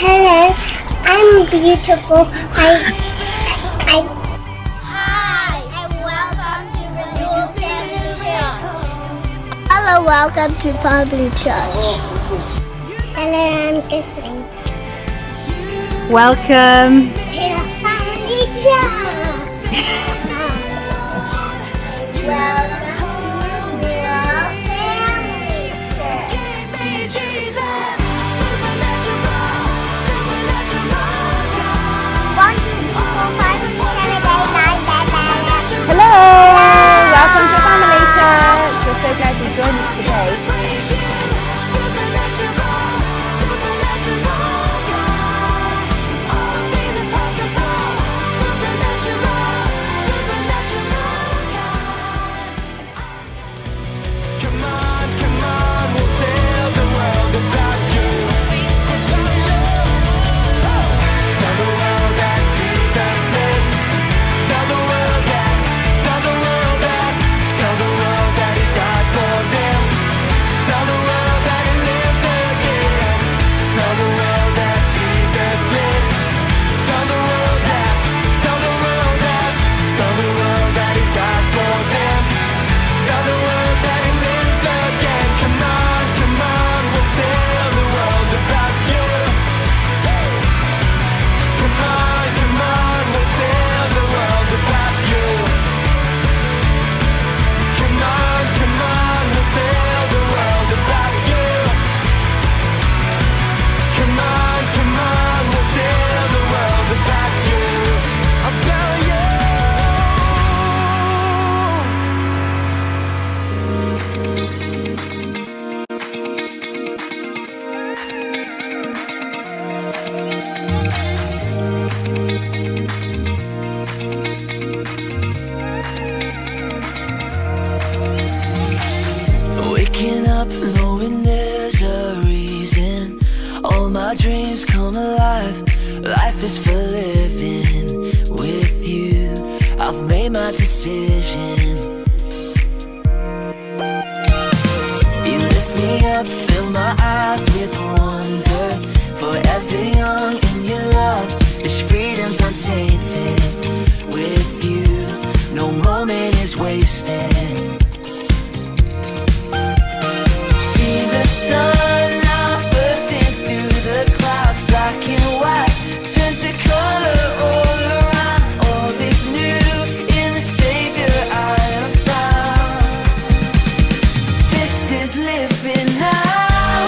Hello, I'm beautiful. Hi, and welcome to Renewal Family Church. Hello, welcome to Family Church. Hello, I'm Jessie. Welcome. To Family Church. Welcome to Renewal Family Church. Hello. Welcome to Family Church. We're so glad you joined us today. Waking up knowing there's a reason. All my dreams come alive. Life is for living with you. I've made my decision. You lift me up, fill my eyes with wonder. Forever young in your love. This freedom's untainted. With you, no moment is wasted. The sun now bursting through the clouds, black and white, turns to color all around. All is new in the Savior I have found. This is living now.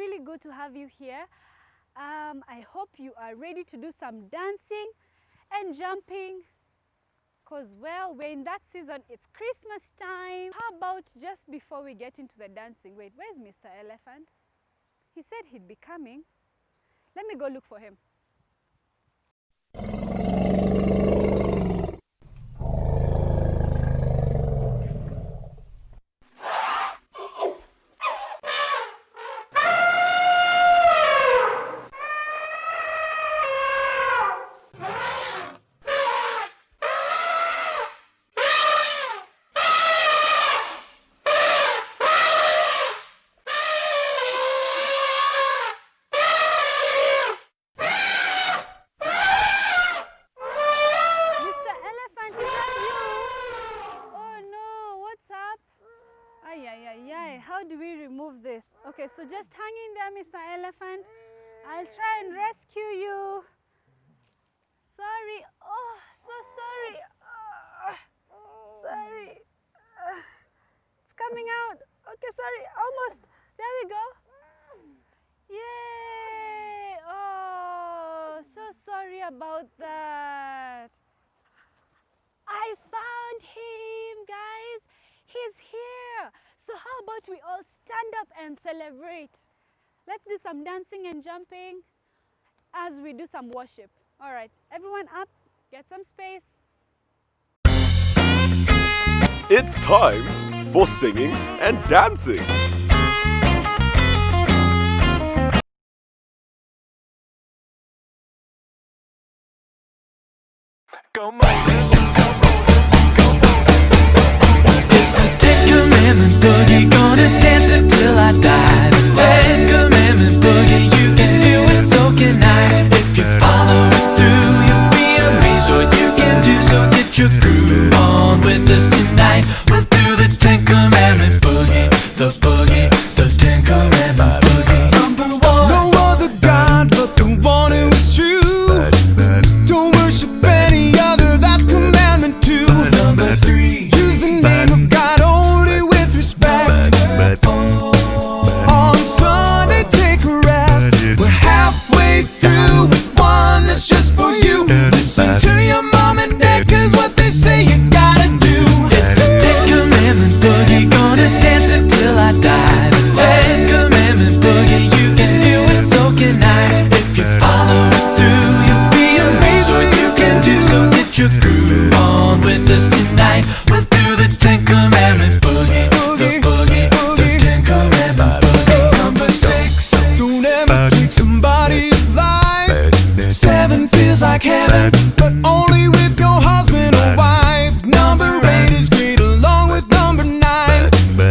really good to have you here. I hope you are ready to do some dancing and jumping, because, well, we're in that season. It's Christmas time. How about just before we get into the dancing? Wait, where's Mr. Elephant? He said he'd be coming. Let me go look for him. How do we remove this? Okay, so just hang in there, Mr. Elephant. I'll try and rescue you. Sorry. Oh, so sorry. Sorry. It's coming out. Okay, sorry. Almost. There we go. Yay. Oh, so sorry about that. I found him, guys. He's here. So how about we all stand up and celebrate? Let's do some dancing and jumping as we do some worship. All right, everyone up, get some space. It's time for singing and dancing. Go Moses, go Moses, go Moses. It's the Ten Commandment boogie, gonna dance until I die. The Ten Commandment boogie, you can do it, so can I. If you follow it through, you'll be amazed what you can do. So get your groove on with us tonight. We'll do the Ten Commandment boogie, the Ten Commandment boogie. Number one, no other God but the one who is true. Don't worship any other, that's commandment two. Number three, use the name of God only with respect. On Sunday take a rest. We're halfway through with one that's just for you. Listen to your mom and dad, cause what they say you gotta do. It's the Ten Commandment boogie, gonna dance until I die. The Ten Commandment boogie, you can do it, so can I. If you follow it through, you'll be amazed what you can do. So get your groove on with us tonight. We'll do the Ten Commandment boogie, the Ten Commandment boogie. Number six, don't ever take somebody's life. Seven feels like heaven, but only with your husband or wife. Number eight is great along with number nine.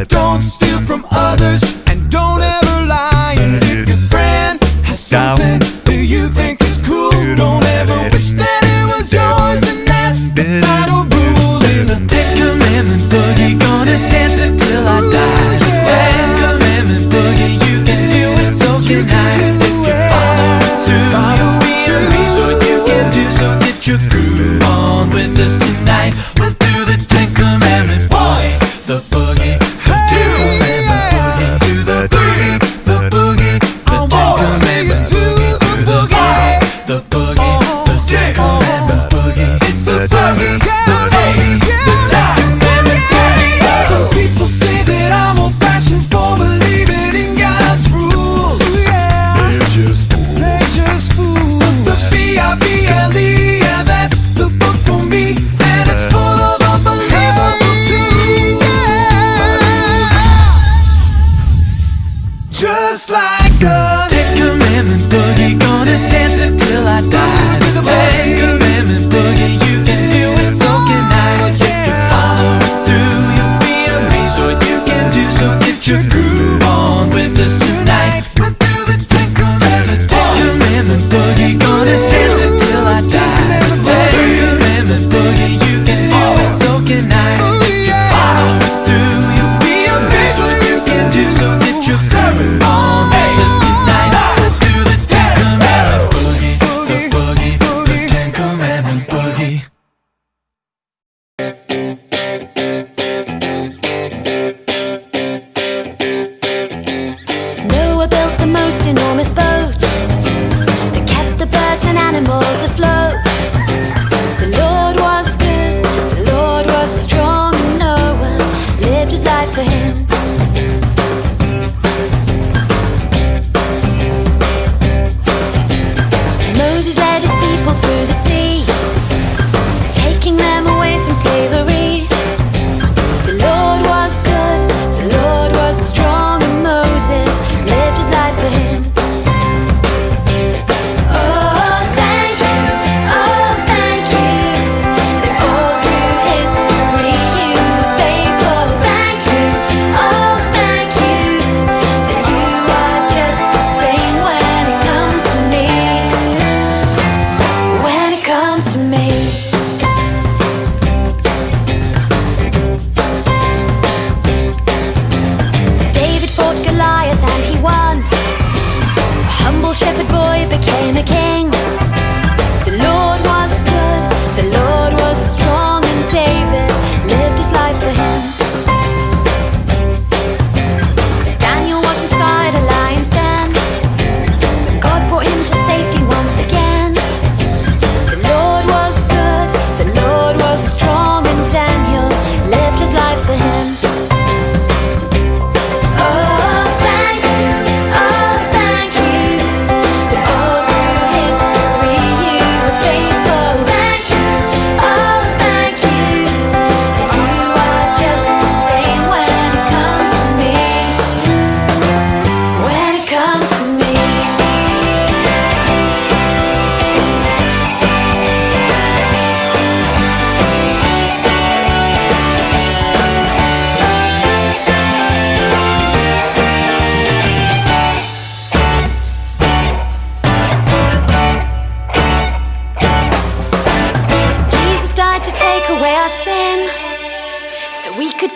Don't steal from others and don't ever lie. And if your friend has something that you think is cool, don't ever wish that it was yours. And that's the final rule in the Ten Commandment boogie, gonna dance until I die. Ten Commandment boogie, you can do it, so can I. If you follow it through, you'll be amazed what you can do. So get your groove on with us tonight. We'll do the Ten Commandment boogie, the boogie, the Ten Commandment boogie. Do the boogie, the boogie, the Ten Commandment boogie. Do the boogie, the boogie, the Ten Commandment boogie. It's the boogie, the boogie, the Ten Commandment boogie. Some people say that I'm old-fashioned for believing in God's rules. They're just fools. The B-I-B-L-E, yeah, that's the book for me, and it's for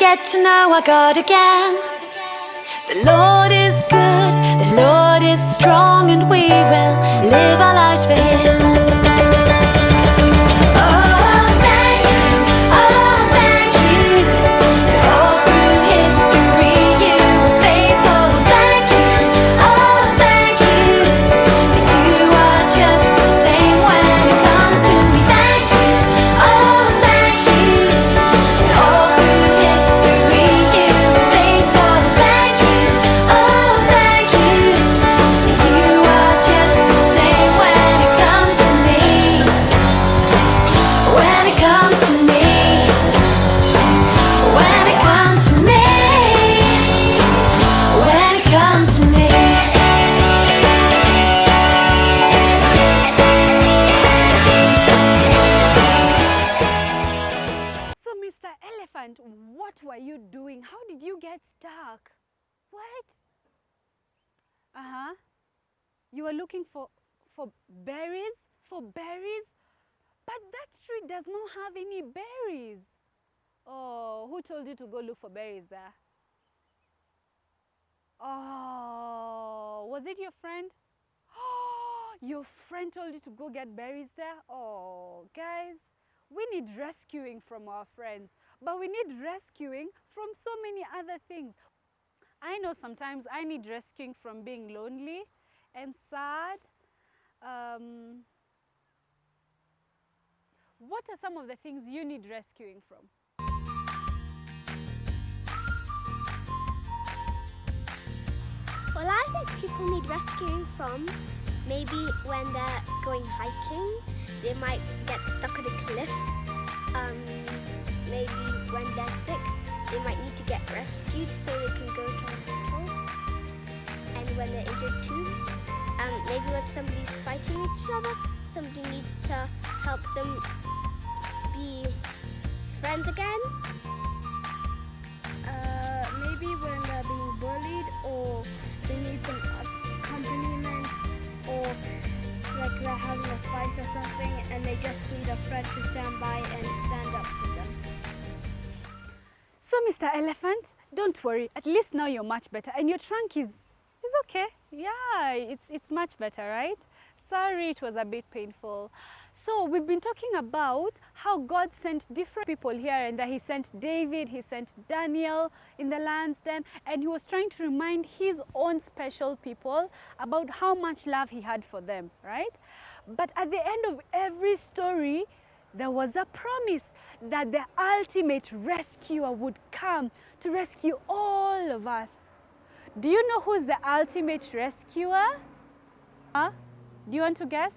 get to know our God again. The Lord is good, the Lord is strong, and we will live our lives for Him. Oh, thank you, oh, thank you. All through history you were faithful. Thank you, oh, thank you. You are just the same when it comes to me. Thank you, oh, thank you. All through history you were faithful. Thank you, oh, thank you. You are just the same when it comes to me. When it comes to me. When it comes to me. When it comes to me. So, Mr. Elephant, what were you doing? How did you get stuck? What? Uh-huh. You were looking for berries? For berries? But that tree does not have any berries. Oh, who told you to go look for berries there? Oh, was it your friend? Your friend told you to go get berries there? Oh, guys, we need rescuing from our friends, but we need rescuing from so many other things. I know sometimes I need rescuing from being lonely and sad. What are some of the things you need rescuing from? Well, I think people need rescuing from maybe when they're going hiking, they might get stuck on a cliff. Maybe when they're sick, they might need to get rescued so they can go to hospital. And when they're injured too, maybe when somebody's fighting each other, somebody needs to help them be friends again. Maybe when they're being bullied, or they need some accompaniment, or like they're having a fight or something and they just need a friend to stand by and stand up for them. So, Mr. Elephant, don't worry. At least now you're much better, and your trunk is okay. Yeah, it's much better, right? Sorry, it was a bit painful. So we've been talking about how God sent different people here, and that He sent David, He sent Daniel in the lion's den, and He was trying to remind His own special people about how much love He had for them, right? But at the end of every story, there was a promise that the ultimate rescuer would come to rescue all of us. Do you know who's the ultimate rescuer? Huh? Do you want to guess?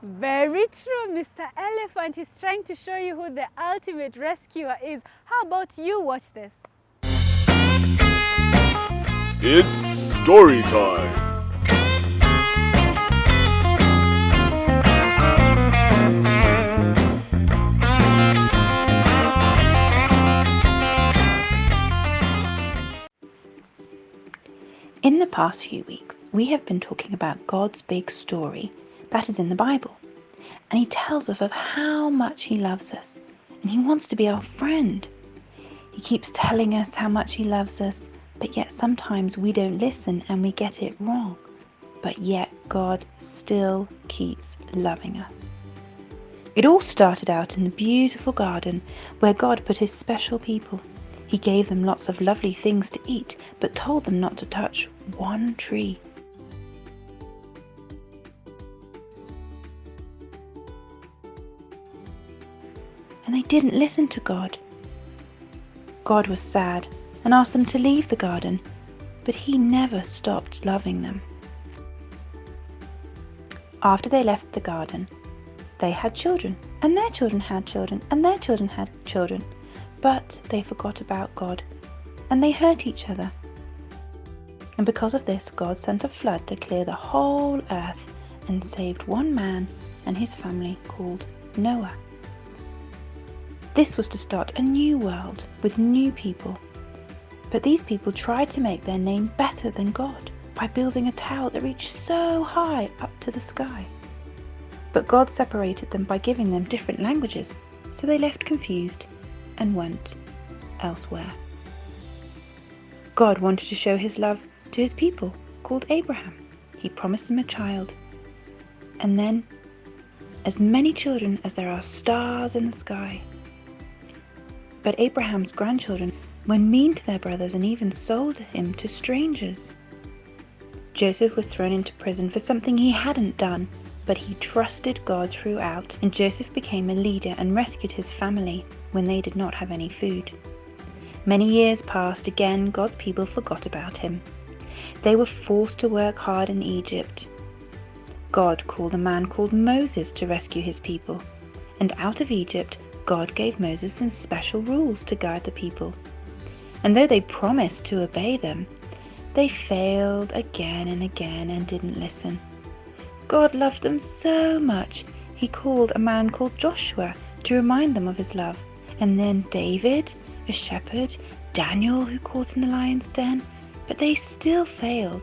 Very true, Mr. Elephant is trying to show you who the ultimate rescuer is. How about you watch this? It's story time. In the past few weeks, we have been talking about God's big story that is in the Bible. And He tells us of how much He loves us, and He wants to be our friend. He keeps telling us how much He loves us, but yet sometimes we don't listen and we get it wrong. But yet God still keeps loving us. It all started out in the beautiful garden where God put His special people. He gave them lots of lovely things to eat, but told them not to touch one tree. And they didn't listen to God. God was sad and asked them to leave the garden, but He never stopped loving them. After they left the garden, they had children, and their children had children, and their children had children. But they forgot about God, and they hurt each other. And because of this, God sent a flood to clear the whole earth and saved one man and his family called Noah. This was to start a new world with new people. But these people tried to make their name better than God by building a tower that reached so high up to the sky. But God separated them by giving them different languages, so they left confused and went elsewhere. God wanted to show his love to his people, called Abraham. He promised him a child. And then, as many children as there are stars in the sky. But Abraham's grandchildren were mean to their brothers and even sold him to strangers. Joseph was thrown into prison for something he hadn't done, but he trusted God throughout, and Joseph became a leader and rescued his family when they did not have any food. Many years passed. Again, God's people forgot about him. They were forced to work hard in Egypt. God called a man called Moses to rescue his people, and out of Egypt, God gave Moses some special rules to guide the people. And though they promised to obey them, they failed again and again and didn't listen. God loved them so much, he called a man called Joshua to remind them of his love. And then David, a shepherd, Daniel, who caught in the lion's den, but they still failed.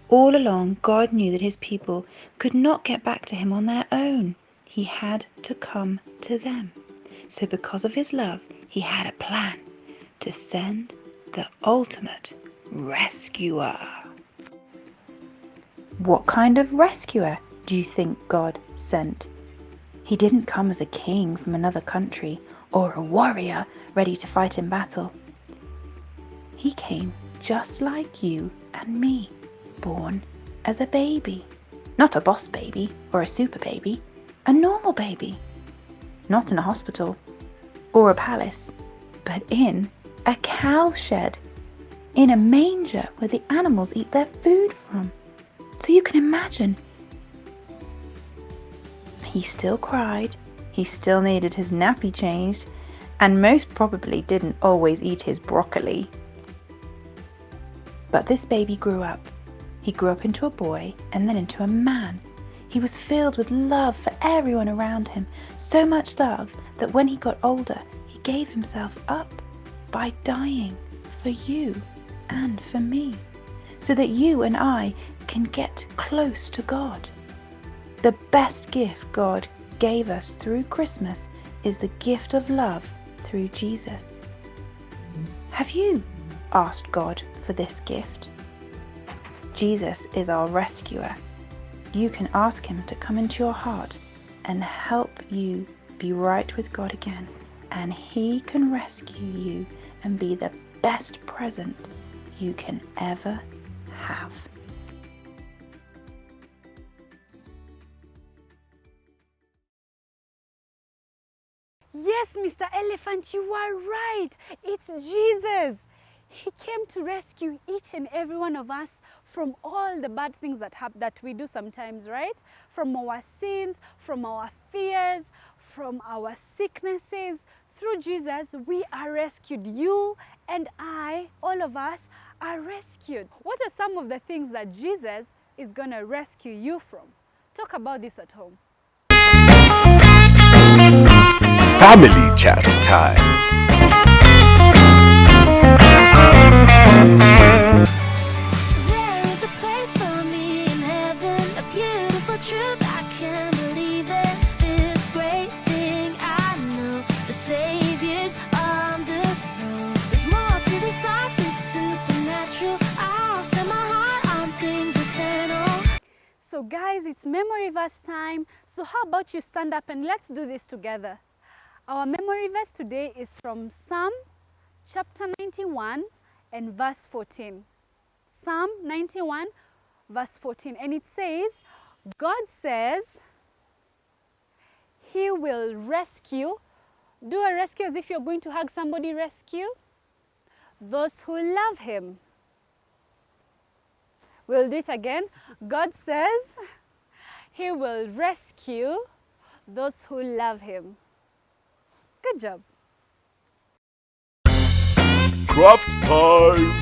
All along, God knew that his people could not get back to him on their own. He had to come to them. So because of his love, he had a plan to send the ultimate rescuer. What kind of rescuer do you think God sent? He didn't come as a king from another country or a warrior ready to fight in battle. He came just like you and me, born as a baby. Not a boss baby or a super baby, a normal baby. Not in a hospital or a palace, but in a cowshed, in a manger where the animals eat their food from. So you can imagine, he still cried, he still needed his nappy changed, and most probably didn't always eat his broccoli. But this baby grew up. He grew up into a boy and then into a man. He was filled with love for everyone around him, so much love that when he got older, he gave himself up by dying for you and for me, so that you and I can get close to God. The best gift God gave us through Christmas is the gift of love through Jesus. Have you asked God for this gift? Jesus is our rescuer. You can ask him to come into your heart and help you be right with God again, and he can rescue you and be the best present you can ever have. Yes, Mr. Elephant, you are right. It's Jesus. He came to rescue each and every one of us from all the bad things that we do sometimes, right? From our sins, from our fears, from our sicknesses. Through Jesus, we are rescued. You and I, all of us, are rescued. What are some of the things that Jesus is going to rescue you from? Talk about this at home. Family chat time. There is a place for me in heaven, a beautiful truth, I can't believe it. This great thing I know, the Savior's on the throne. There's more to this life, it's supernatural. I'll set my heart on things eternal. So guys, it's memory verse time. So how about you stand up and let's do this together. Our memory verse today is from Psalm chapter 91 and verse 14. Psalm 91 verse 14, and it says, God says he will rescue. Do a rescue as if you're going to hug somebody. Rescue those who love him. We'll do it again. God says he will rescue those who love him. Good job. Craft time.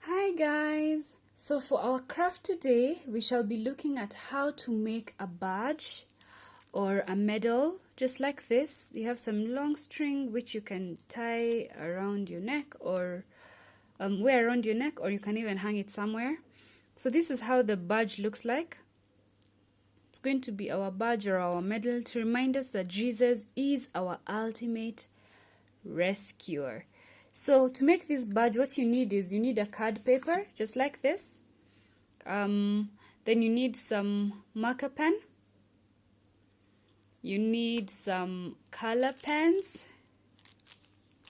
Hi guys! So for our craft today, we shall be looking at how to make a badge or a medal just like this. You have some long string which you can tie around your neck or wear around your neck, or you can even hang it somewhere. So this is how the badge looks like. It's going to be our badge or our medal to remind us that Jesus is our ultimate rescuer. So to make this badge, what you need is you need a card paper, just like this. Then you need some marker pen. You need some color pens.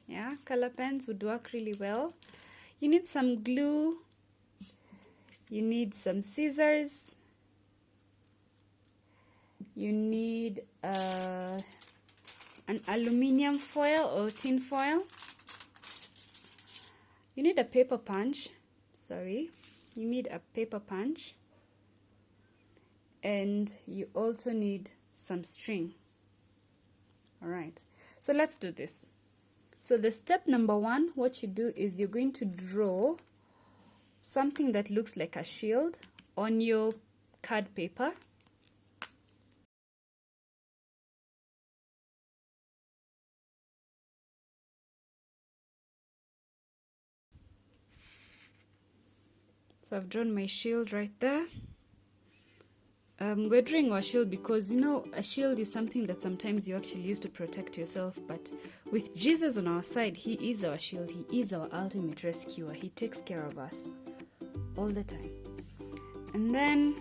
Yeah, color pens would work really well. You need some glue. You need some scissors. You need an aluminium foil or tin foil. You need a paper punch. You need a paper punch. And you also need some string. Alright, so let's do this. So the step number 1, what you do is you're going to draw something that looks like a shield on your card paper. So I've drawn my shield right there. We're drawing our shield because, a shield is something that sometimes you actually use to protect yourself. But with Jesus on our side, He is our shield. He is our ultimate rescuer. He takes care of us all the time. And then,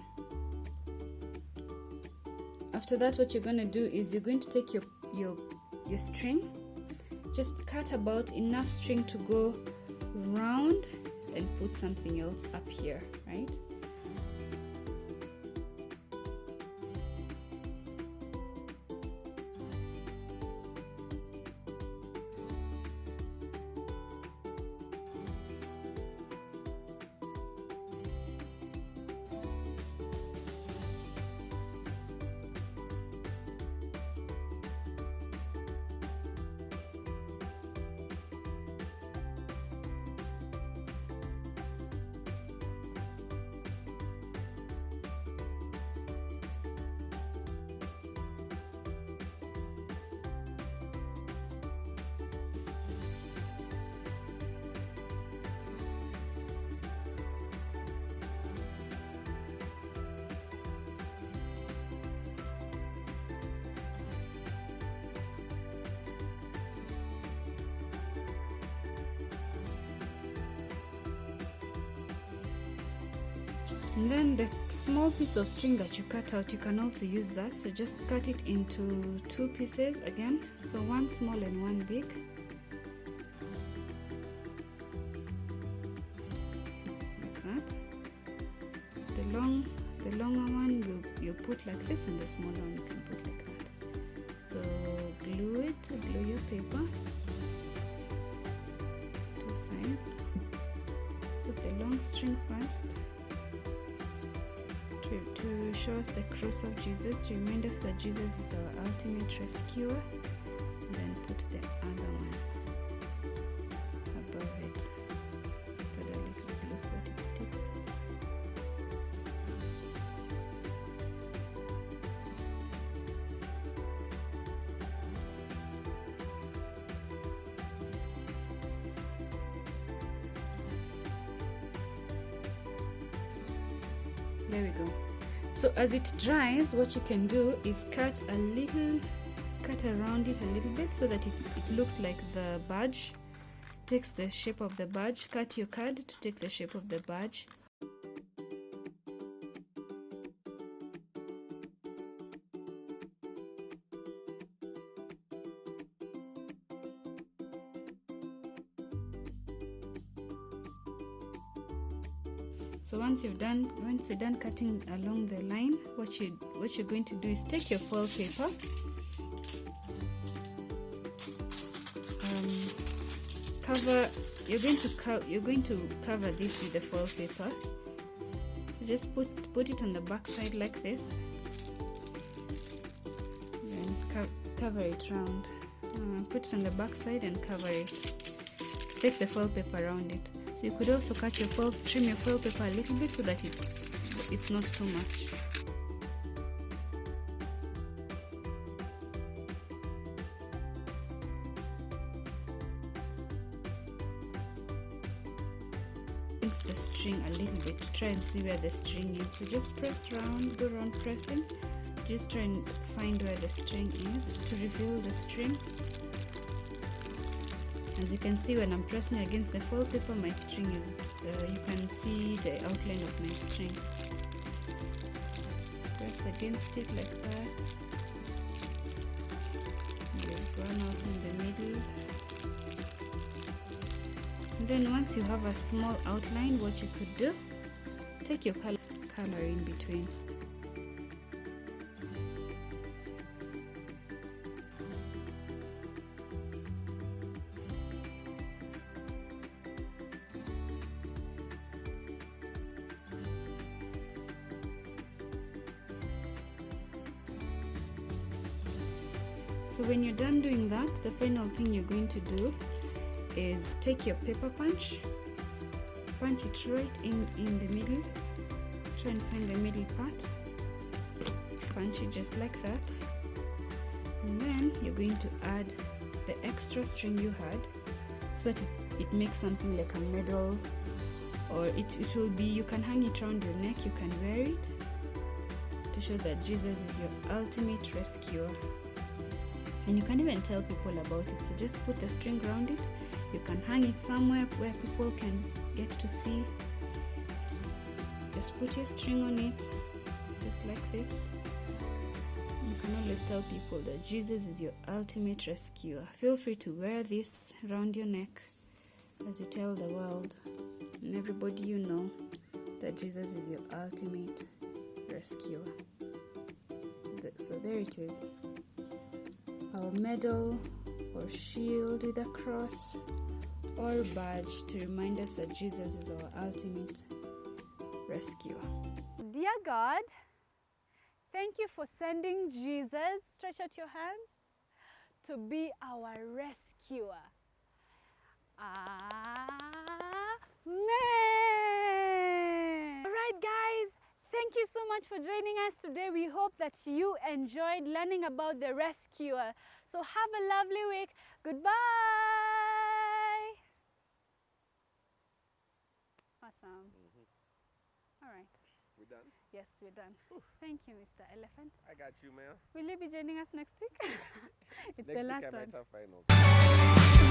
after that, what you're going to do is you're going to take your string. Just cut about enough string to go round and put something else up here, right? And then the small piece of string that you cut out, you can also use that. So just cut it into 2 pieces again. So one small and one big. Like that. The longer one you put like this, and the smaller one you can put like that. So glue your paper. 2 sides. Put the long string first. To show us the cross of Jesus, to remind us that Jesus is our ultimate rescuer. And then put the other one above it. Just add a little glue so that it sticks. There we go. So as it dries, what you can do is cut around it a little bit so that it looks like the badge, takes the shape of the badge. Cut your card to take the shape of the badge. So once you're done cutting along the line, what you're going to do is take your foil paper, you're going to cover this with the foil paper. So just put it on the back side like this, and cover it round. Put it on the back side and cover it. Take the foil paper around it. So you could also trim your foil paper a little bit so that it's not too much. against the string a little bit to try and see where the string is. So just press round, go around pressing. Just try and find where the string is to reveal the string. As you can see, when I'm pressing against the foil paper, my string is, you can see the outline of my string. Press against it like that. There's one out in the middle. And then once you have a small outline, what you could do, take your color in between. So when you're done doing that, the final thing you're going to do is take your paper punch it right in the middle. Try and find the middle part, punch it just like that, and then you're going to add the extra string you had so that it makes something like a medal, or it will be, you can hang it around your neck, you can wear it to show that Jesus is your ultimate rescuer. And you can even tell people about it. So just put the string around it. You can hang it somewhere where people can get to see. Just put your string on it, just like this. You can always tell people that Jesus is your ultimate rescuer. Feel free to wear this around your neck as you tell the world and everybody you know that Jesus is your ultimate rescuer. So there it is. Our medal or shield with a cross or badge to remind us that Jesus is our ultimate rescuer. Dear God, thank you for sending Jesus, stretch out your hands, to be our rescuer. Amen. All right, guys, thank you so much for joining us today. We hope that you enjoyed learning about the rescuer. So have a lovely week. Goodbye. Awesome. All right. We're done? Yes, we're done. Thank you, Mr. Elephant. I got you, man. Will you be joining us next week? It's Next the week last at my one. top finals.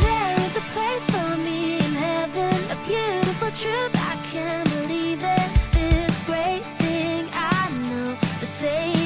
There is a place for me in heaven, a beautiful truth, I can't believe it. This great thing I know, the Savior